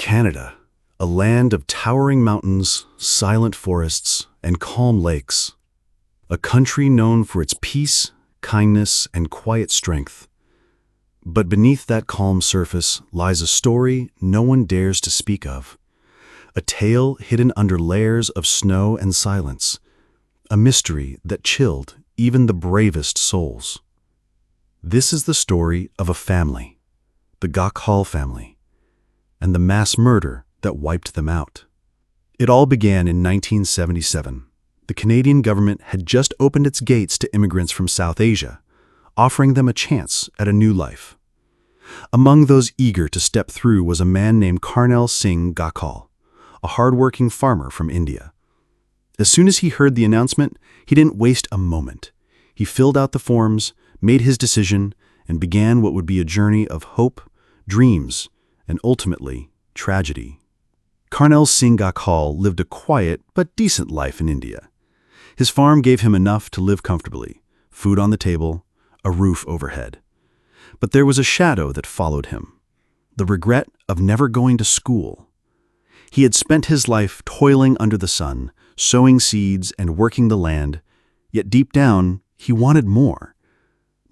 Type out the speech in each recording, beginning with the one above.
Canada, a land of towering mountains, silent forests, and calm lakes. A country known for its peace, kindness, and quiet strength. But beneath that calm surface lies a story no one dares to speak of. A tale hidden under layers of snow and silence. A mystery that chilled even the bravest souls. This is the story of a family, the Gakal family, and the mass murder that wiped them out. It all began in 1977. The Canadian government had just opened its gates to immigrants from South Asia, offering them a chance at a new life. Among those eager to step through was a man named Karnal Singh Gakal, a hard-working farmer from India. As soon as he heard the announcement, he didn't waste a moment. He filled out the forms, made his decision, and began what would be a journey of hope, dreams, and ultimately, tragedy. Karnal Singh Gakal lived a quiet but decent life in India. His farm gave him enough to live comfortably, food on the table, a roof overhead. But there was a shadow that followed him, the regret of never going to school. He had spent his life toiling under the sun, sowing seeds and working the land, yet deep down he wanted more.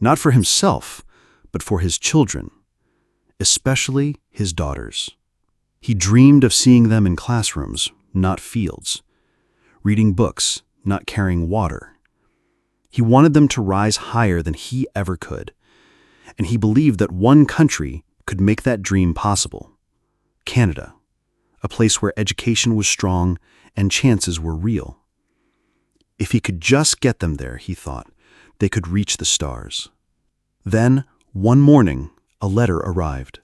Not for himself, but for his children, especially his daughters. He dreamed of seeing them in classrooms, not fields, reading books, not carrying water. He wanted them to rise higher than he ever could, and he believed that one country could make that dream possible. Canada, a place where education was strong and chances were real. If he could just get them there, he thought, they could reach the stars. Then, one morning, a letter arrived.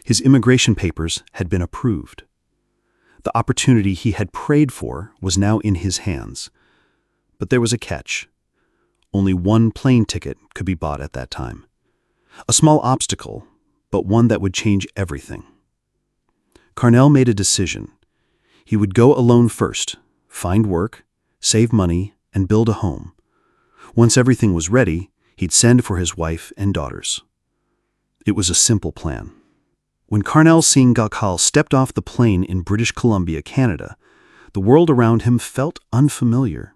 His immigration papers had been approved. The opportunity he had prayed for was now in his hands. But there was a catch. Only one plane ticket could be bought at that time. A small obstacle, but one that would change everything. Karnal made a decision. He would go alone first, find work, save money, and build a home. Once everything was ready, he'd send for his wife and daughters. It was a simple plan. When Karnal Singh Gakal stepped off the plane in British Columbia, Canada, the world around him felt unfamiliar.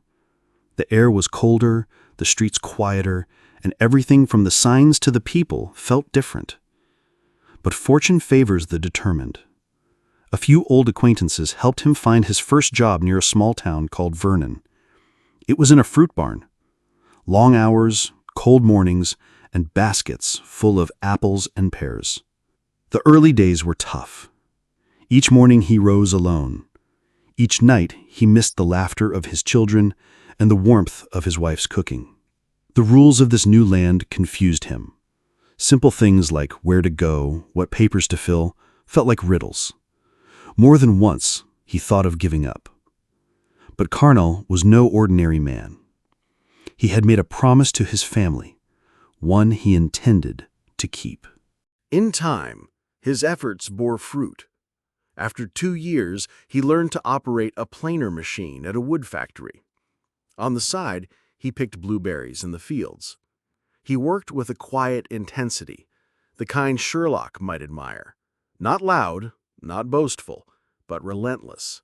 The air was colder, the streets quieter, and everything from the signs to the people felt different. But fortune favors the determined. A few old acquaintances helped him find his first job near a small town called Vernon. It was in a fruit barn. Long hours, cold mornings, and baskets full of apples and pears. The early days were tough. Each morning he rose alone. Each night he missed the laughter of his children and the warmth of his wife's cooking. The rules of this new land confused him. Simple things like where to go, what papers to fill, felt like riddles. More than once, he thought of giving up. But Karnal was no ordinary man. He had made a promise to his family, one he intended to keep. In time, his efforts bore fruit. After 2 years, he learned to operate a planer machine at a wood factory. On the side, he picked blueberries in the fields. He worked with a quiet intensity, the kind Sherlock might admire. Not loud, not boastful, but relentless.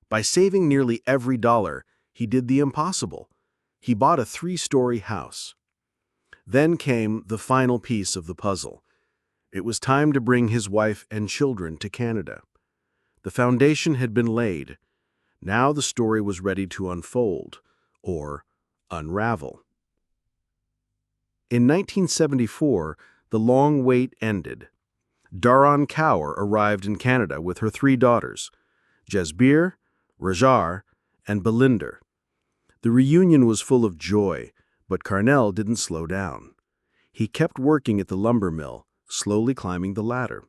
By saving nearly every dollar, he did the impossible. He bought a 3-story house. Then came the final piece of the puzzle. It was time to bring his wife and children to Canada. The foundation had been laid. Now the story was ready to unfold, or unravel. In 1974, the long wait ended. Dharan Kaur arrived in Canada with her 3 daughters, Jasbir, Rajar, and Balinder. The reunion was full of joy, but Karnal didn't slow down. He kept working at the lumber mill, slowly climbing the ladder.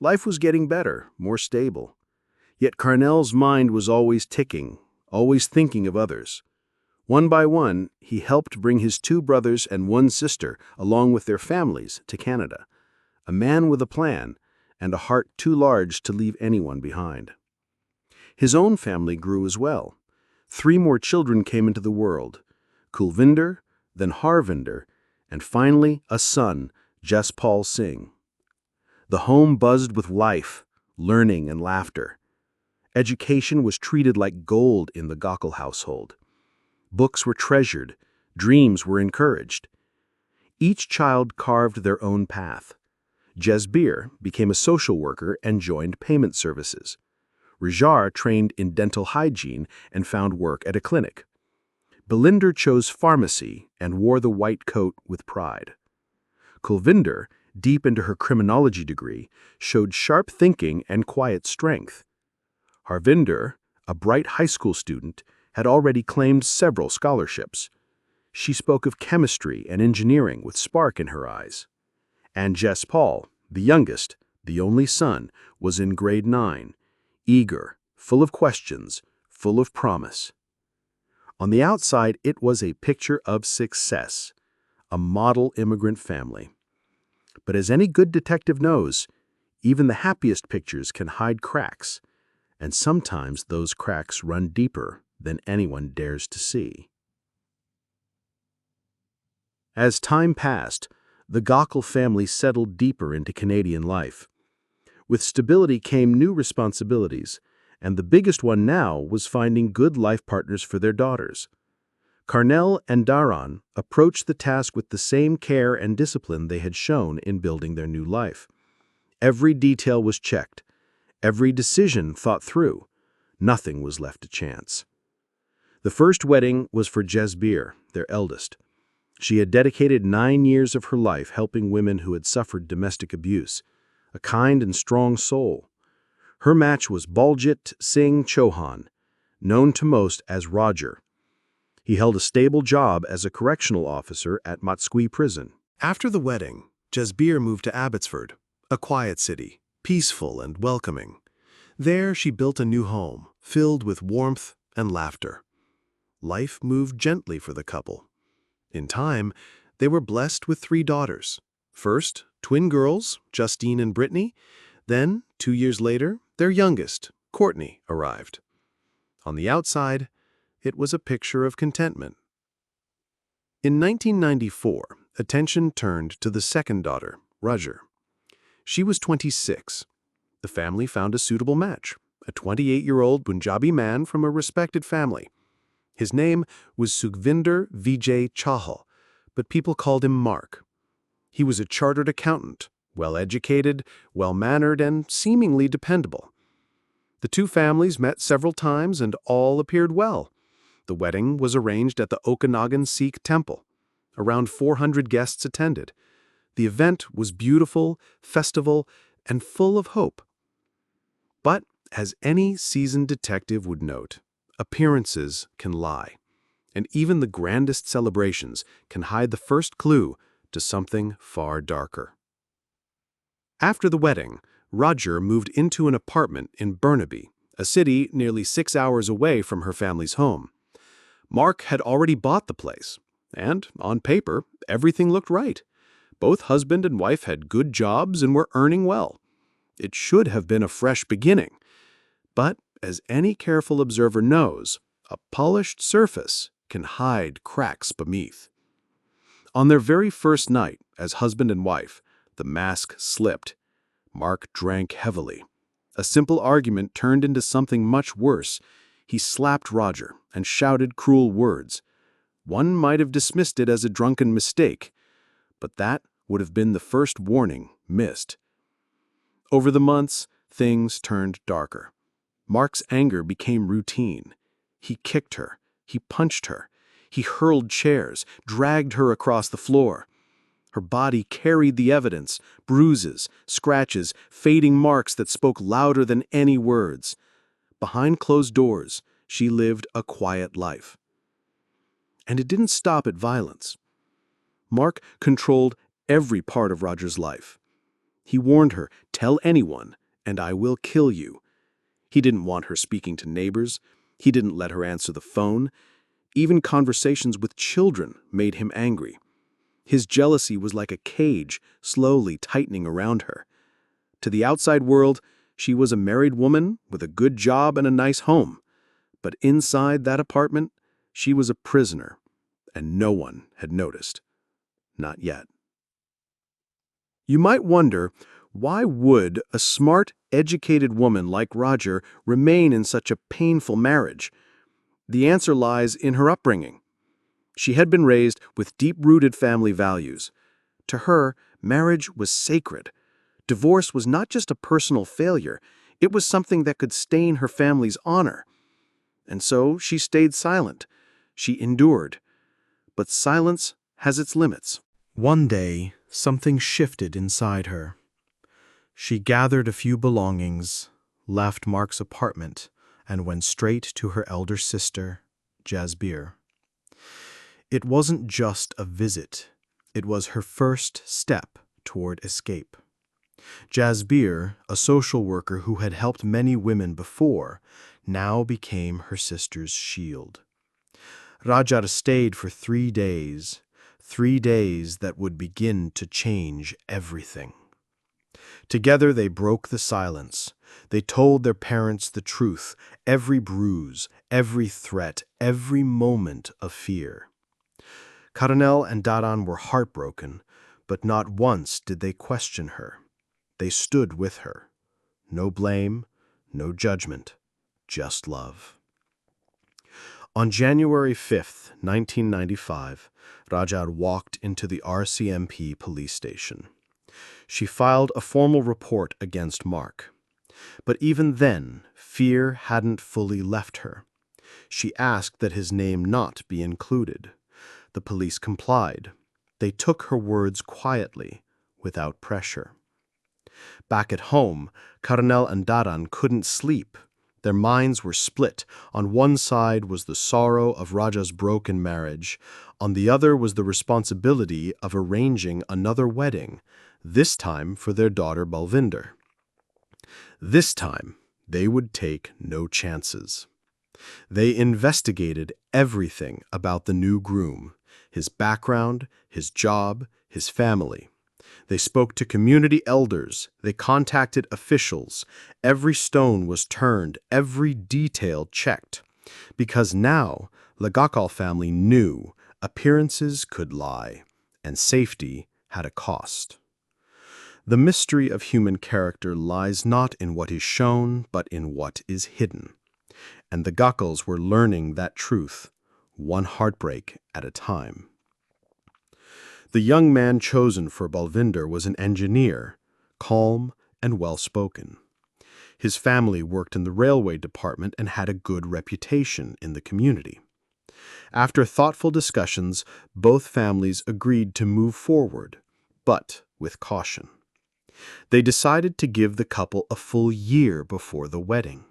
Life was getting better, more stable. Yet Karnal's mind was always ticking, always thinking of others. One by one, he helped bring his 2 brothers and 1 sister, along with their families, to Canada. A man with a plan, and a heart too large to leave anyone behind. His own family grew as well. 3 more children came into the world, Kulvinder, then Harvinder, and finally a son, Jaspal Singh. The home buzzed with life, learning and laughter. Education was treated like gold in the Gockel household. Books were treasured, dreams were encouraged. Each child carved their own path. Jezbir became a social worker and joined payment services. Rajar trained in dental hygiene and found work at a clinic. Belinder chose pharmacy and wore the white coat with pride. Kulvinder, deep into her criminology degree, showed sharp thinking and quiet strength. Harvinder, a bright high school student, had already claimed several scholarships. She spoke of chemistry and engineering with spark in her eyes. And Jespal, the youngest, the only son, was in grade 9, eager, full of questions, full of promise. On the outside, it was a picture of success, a model immigrant family. But as any good detective knows, even the happiest pictures can hide cracks, and sometimes those cracks run deeper than anyone dares to see. As time passed, the Gockel family settled deeper into Canadian life. With stability came new responsibilities, and the biggest one now was finding good life partners for their daughters. Carnell and Daron approached the task with the same care and discipline they had shown in building their new life. Every detail was checked, every decision thought through. Nothing was left to chance. The first wedding was for Jezbir, their eldest. She had dedicated 9 years of her life helping women who had suffered domestic abuse, a kind and strong soul. Her match was Baljit Singh Chauhan, known to most as Roger. He held a stable job as a correctional officer at Matsqui prison. After the wedding, Jezbir moved to Abbotsford, a quiet city, peaceful and welcoming. There she built a new home, filled with warmth and laughter. Life moved gently for the couple. In time, they were blessed with 3 daughters. First, twin girls, Justine and Brittany. Then, 2 years later, their youngest, Courtney, arrived. On the outside, it was a picture of contentment. In 1994, attention turned to the second daughter, Roger. She was 26. The family found a suitable match, a 28-year-old Punjabi man from a respected family. His name was Sukhvinder Vijay Chahal, but people called him Mark. He was a chartered accountant, well-educated, well-mannered, and seemingly dependable. The two families met several times and all appeared well. The wedding was arranged at the Okanagan Sikh temple. Around 400 guests attended. The event was beautiful, festival, and full of hope. But, as any seasoned detective would note, appearances can lie, and even the grandest celebrations can hide the first clue to something far darker. After the wedding, Roger moved into an apartment in Burnaby, a city nearly 6 hours away from her family's home. Mark had already bought the place, and, on paper, everything looked right. Both husband and wife had good jobs and were earning well. It should have been a fresh beginning. But, as any careful observer knows, a polished surface can hide cracks beneath. On their very first night as husband and wife, the mask slipped. Mark drank heavily. A simple argument turned into something much worse. He slapped Roger and shouted cruel words. One might have dismissed it as a drunken mistake, but that would have been the first warning missed. Over the months, things turned darker. Mark's anger became routine. He kicked her. He punched her. He hurled chairs, dragged her across the floor. Her body carried the evidence, bruises, scratches, fading marks that spoke louder than any words. Behind closed doors, she lived a quiet life. And it didn't stop at violence. Mark controlled every part of Roger's life. He warned her, "Tell anyone, and I will kill you." He didn't want her speaking to neighbors. He didn't let her answer the phone. Even conversations with children made him angry. His jealousy was like a cage slowly tightening around her. To the outside world, she was a married woman with a good job and a nice home. But inside that apartment, she was a prisoner, and no one had noticed. Not yet. You might wonder, Why would a smart, educated woman like Roger remain in such a painful marriage? The answer lies in her upbringing. She had been raised with deep-rooted family values. To her, marriage was sacred. Divorce was not just a personal failure, it was something that could stain her family's honor. And so she stayed silent. She endured. But silence has its limits. One day, something shifted inside her. She gathered a few belongings, left Mark's apartment, and went straight to her elder sister, Jasbir. It wasn't just a visit. It was her first step toward escape. Jasbir, a social worker who had helped many women before, now became her sister's shield. Rajar stayed for 3 days, 3 days that would begin to change everything. Together they broke the silence. They told their parents the truth, every bruise, every threat, every moment of fear. Karanel and Daran were heartbroken, but not once did they question her. They stood with her. No blame, no judgment, just love. On January 5th, 1995, Rajar walked into the RCMP police station. She filed a formal report against Mark. But even then, fear hadn't fully left her. She asked that his name not be included. The police complied. They took her words quietly, without pressure. Back at home, Karanel and Daran couldn't sleep. Their minds were split. On one side was the sorrow of Raja's broken marriage. On the other was the responsibility of arranging another wedding, this time for their daughter Balvinder. This time, they would take no chances. They investigated everything about the new groom, his background, his job, his family. They spoke to community elders. They contacted officials. Every stone was turned, every detail checked. Because now, the Gakal family knew appearances could lie, and safety had a cost. The mystery of human character lies not in what is shown, but in what is hidden. And the Gakals were learning that truth, one heartbreak at a time. The young man chosen for Balvinder was an engineer, calm and well-spoken. His family worked in the railway department and had a good reputation in the community. After thoughtful discussions, both families agreed to move forward, but with caution. They decided to give the couple a full year before the wedding.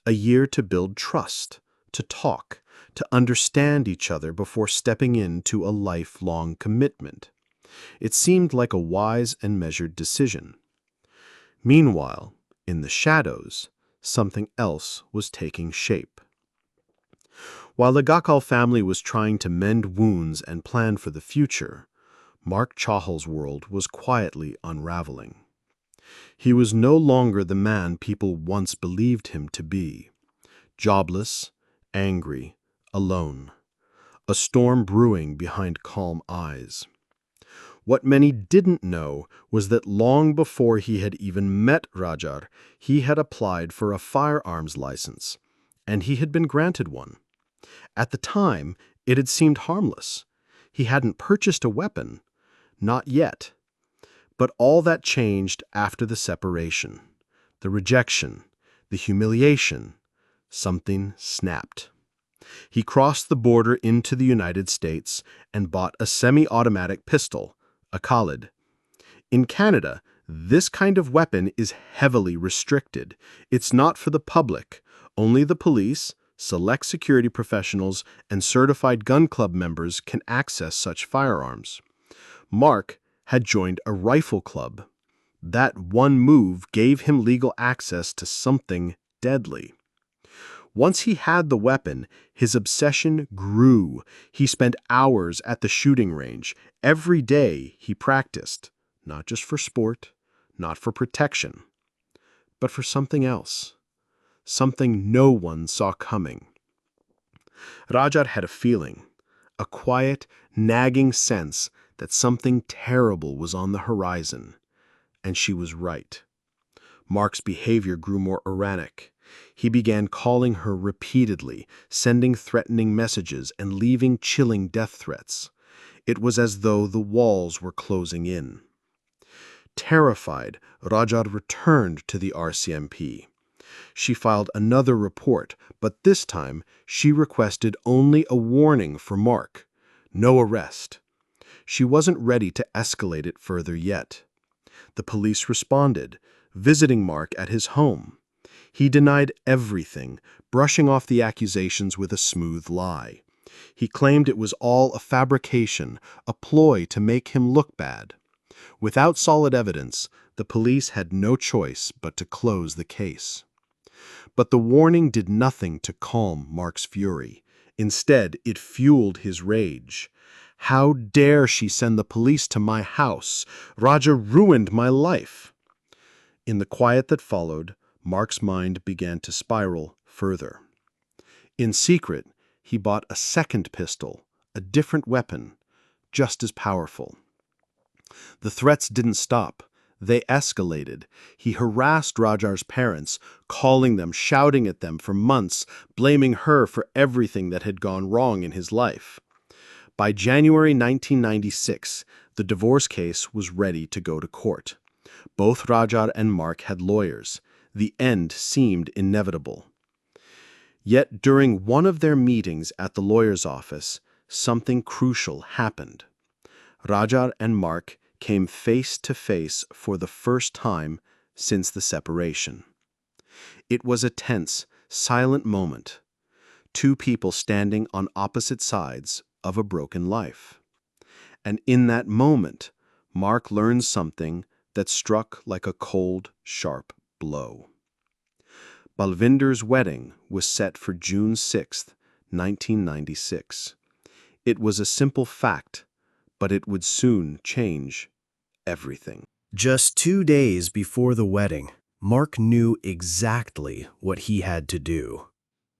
A year to build trust, to talk, to understand each other before stepping into a lifelong commitment. It seemed like a wise and measured decision. Meanwhile, in the shadows, something else was taking shape. While the Gakal family was trying to mend wounds and plan for the future, Mark Chahal's world was quietly unraveling. He was no longer the man people once believed him to be. Jobless, angry, alone. A storm brewing behind calm eyes. What many didn't know was that long before he had even met Rajar, he had applied for a firearms license, and he had been granted one. At the time, it had seemed harmless. He hadn't purchased a weapon. Not yet. But all that changed after the separation. The rejection, the humiliation. Something snapped. He crossed the border into the United States and bought a semi-automatic pistol, a Khalid. In Canada, this kind of weapon is heavily restricted. It's not for the public. Only the police, select security professionals, and certified gun club members can access such firearms. Mark had joined a rifle club. That one move gave him legal access to something deadly. Once he had the weapon, his obsession grew. He spent hours at the shooting range. Every day he practiced, not just for sport, not for protection, but for something else, something no one saw coming. Rajar had a feeling, a quiet, nagging sense that something terrible was on the horizon, and she was right. Mark's behavior grew more erratic. He began calling her repeatedly, sending threatening messages and leaving chilling death threats. It was as though the walls were closing in. Terrified, Rajar returned to the RCMP. She filed another report, but this time she requested only a warning for Mark. No arrest. She wasn't ready to escalate it further yet. The police responded, visiting Mark at his home. He denied everything, brushing off the accusations with a smooth lie. He claimed it was all a fabrication, a ploy to make him look bad. Without solid evidence, the police had no choice but to close the case. But the warning did nothing to calm Mark's fury. Instead, it fueled his rage. How dare she send the police to my house? Raja ruined my life. In the quiet that followed, Mark's mind began to spiral further. In secret, he bought a second pistol, a different weapon, just as powerful. The threats didn't stop. They escalated. He harassed Rajar's parents, calling them, shouting at them for months, blaming her for everything that had gone wrong in his life. By January 1996, the divorce case was ready to go to court. Both Rajar and Mark had lawyers. The end seemed inevitable. Yet during one of their meetings at the lawyer's office, something crucial happened. Rajar and Mark came face to face for the first time since the separation. It was a tense, silent moment. Two people standing on opposite sides of a broken life. And in that moment, Mark learned something that struck like a cold, sharp blow. Balvinder's wedding was set for June 6, 1996. It was a simple fact, but it would soon change everything. Just 2 days before the wedding, Mark knew exactly what he had to do.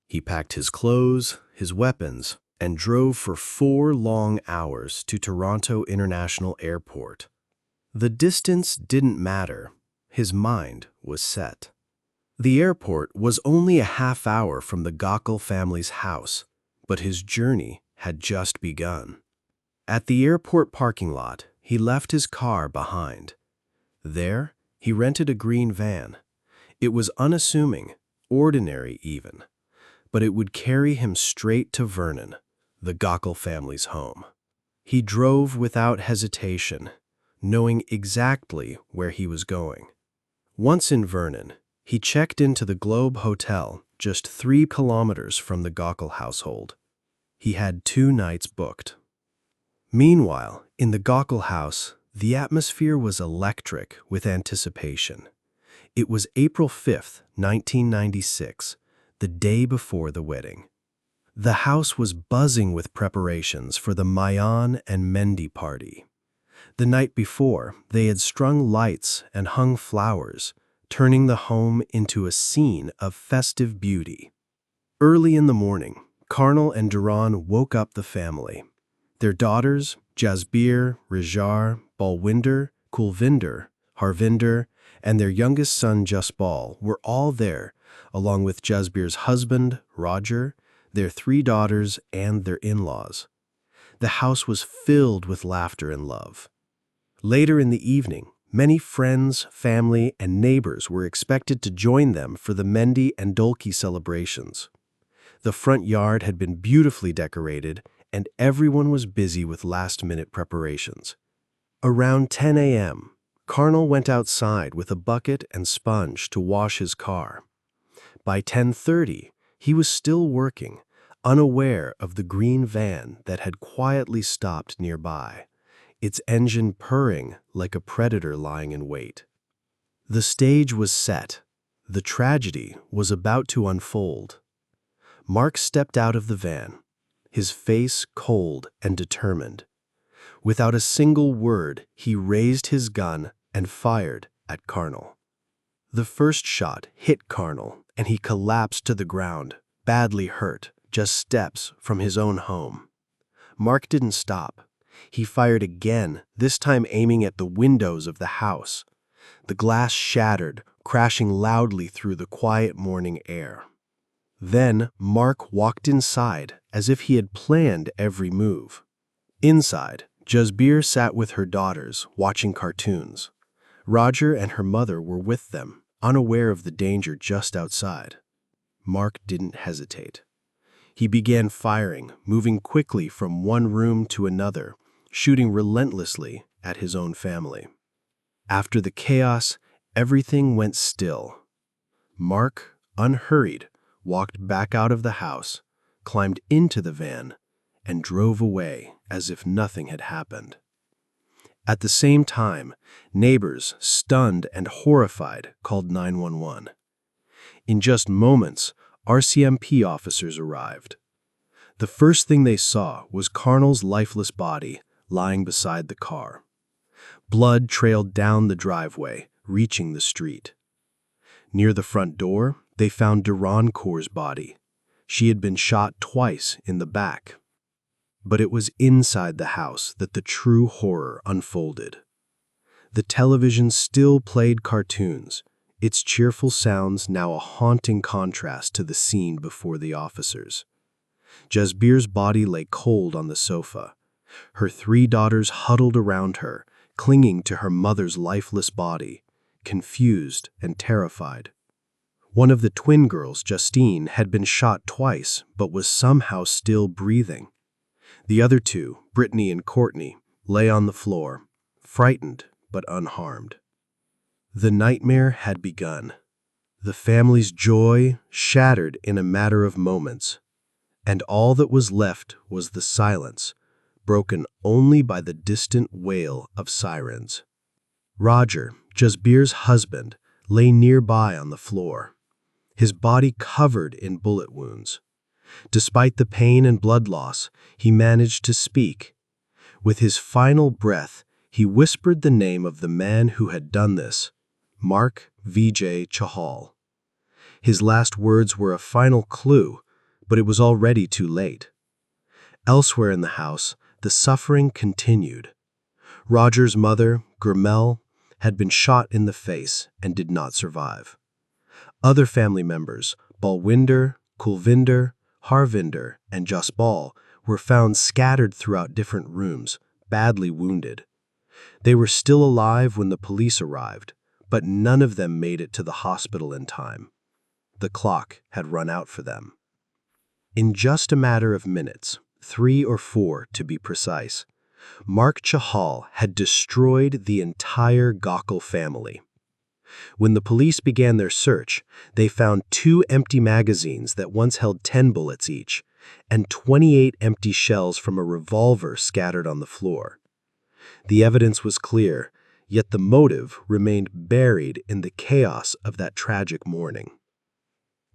He packed his clothes, his weapons, and drove for 4 long hours to Toronto International Airport. The distance didn't matter. His mind was set. The airport was only a half hour from the Gokul family's house, but his journey had just begun. At the airport parking lot, he left his car behind. There, he rented a green van. It was unassuming, ordinary even, but it would carry him straight to Vernon, the Gokul family's home. He drove without hesitation, knowing exactly where he was going. Once in Vernon, he checked into the Globe Hotel just 3 kilometers from the Gokul household. He had 2 nights booked. Meanwhile, in the Gokul house, the atmosphere was electric with anticipation. It was April 5, 1996, the day before the wedding. The house was buzzing with preparations for the Mayan and Mendi party. The night before, they had strung lights and hung flowers, turning the home into a scene of festive beauty. Early in the morning, Karnal and Duran woke up the family. Their daughters, Jasbir, Rajar, Balwinder, Kulvinder, Harvinder, and their youngest son Jaspal were all there, along with Jasbir's husband, Roger, their 3 daughters, and their in-laws. The house was filled with laughter and love. Later in the evening, many friends, family, and neighbors were expected to join them for the Mendi and Dolki celebrations. The front yard had been beautifully decorated, and everyone was busy with last-minute preparations. Around 10 a.m., Karnal went outside with a bucket and sponge to wash his car. By 10:30, he was still working, unaware of the green van that had quietly stopped nearby, its engine purring like a predator lying in wait. The stage was set. The tragedy was about to unfold. Mark stepped out of the van, his face cold and determined. Without a single word, he raised his gun and fired at Karnal. The first shot hit Karnal, and he collapsed to the ground, badly hurt, just steps from his own home. Mark didn't stop. He fired again, this time aiming at the windows of the house. The glass shattered, crashing loudly through the quiet morning air. Then Mark walked inside as if he had planned every move. Inside, Jazbir sat with her daughters, watching cartoons. Roger and her mother were with them, unaware of the danger just outside. Mark didn't hesitate. He began firing, moving quickly from one room to another, shooting relentlessly at his own family. After the chaos, everything went still. Mark, unhurried, walked back out of the house, climbed into the van, and drove away as if nothing had happened. At the same time, neighbors, stunned and horrified, called 911. In just moments, RCMP officers arrived. The first thing they saw was Carnell's lifeless body lying beside the car. Blood trailed down the driveway, reaching the street. Near the front door, they found Durancourt's body. She had been shot twice in the back. But it was inside the house that the true horror unfolded. The television still played cartoons, its cheerful sounds now a haunting contrast to the scene before the officers. Jazbir's body lay cold on the sofa. Her 3 daughters huddled around her, clinging to her mother's lifeless body, confused and terrified. One of the twin girls, Justine, had been shot twice, but was somehow still breathing. The other 2, Brittany and Courtney, lay on the floor, frightened but unharmed. The nightmare had begun. The family's joy shattered in a matter of moments, and all that was left was the silence, broken only by the distant wail of sirens. Roger, Jazbir's husband, lay nearby on the floor, his body covered in bullet wounds. Despite the pain and blood loss, he managed to speak. With his final breath, he whispered the name of the man who had done this, Mark Vijay Chahal. His last words were a final clue, but it was already too late. Elsewhere in the house, the suffering continued. Roger's mother, Gurmel, had been shot in the face and did not survive. Other family members, Balwinder, Kulvinder, Harvinder, and Jaspal, were found scattered throughout different rooms, badly wounded. They were still alive when the police arrived, but none of them made it to the hospital in time. The clock had run out for them. In just a matter of minutes, 3 or 4 to be precise, Mark Chahal had destroyed the entire Gokul family. When the police began their search, they found 2 empty magazines that once held 10 bullets each, and 28 empty shells from a revolver scattered on the floor. The evidence was clear, yet the motive remained buried in the chaos of that tragic morning.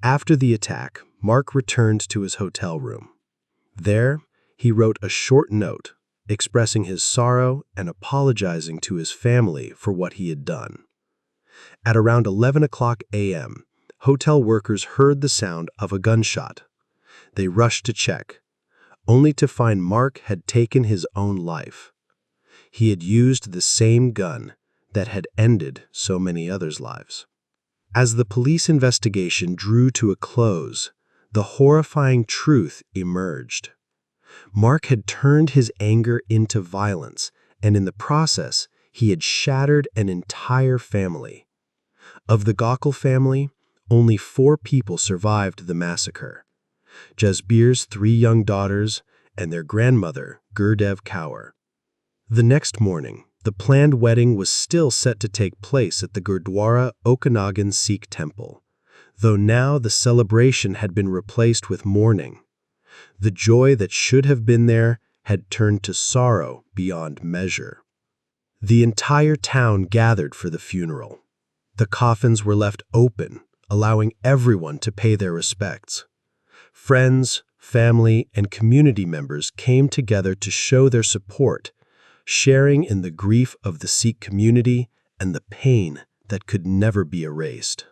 After the attack, Mark returned to his hotel room. There, he wrote a short note, expressing his sorrow and apologizing to his family for what he had done. At around 11:00 a.m., hotel workers heard the sound of a gunshot. They rushed to check, only to find Mark had taken his own life. He had used the same gun that had ended so many others' lives. As the police investigation drew to a close, the horrifying truth emerged. Mark had turned his anger into violence, and in the process, he had shattered an entire family. Of the Gokul family, only 4 people survived the massacre: Jazbir's 3 young daughters and their grandmother, Gurdev Kaur. The next morning, the planned wedding was still set to take place at the Gurdwara Okanagan Sikh temple, though now the celebration had been replaced with mourning. The joy that should have been there had turned to sorrow beyond measure. The entire town gathered for the funeral. The coffins were left open, allowing everyone to pay their respects. Friends, family, and community members came together to show their support, sharing in the grief of the Sikh community and the pain that could never be erased.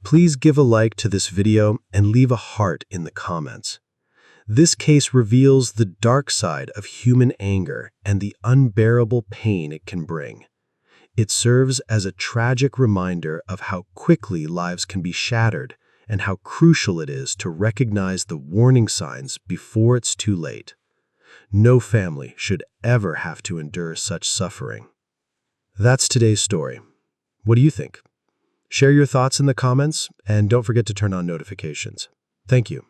Please give a like to this video and leave a heart in the comments. This case reveals the dark side of human anger and the unbearable pain it can bring. It serves as a tragic reminder of how quickly lives can be shattered and how crucial it is to recognize the warning signs before it's too late. No family should ever have to endure such suffering. That's today's story. What do you think? Share your thoughts in the comments, and don't forget to turn on notifications. Thank you.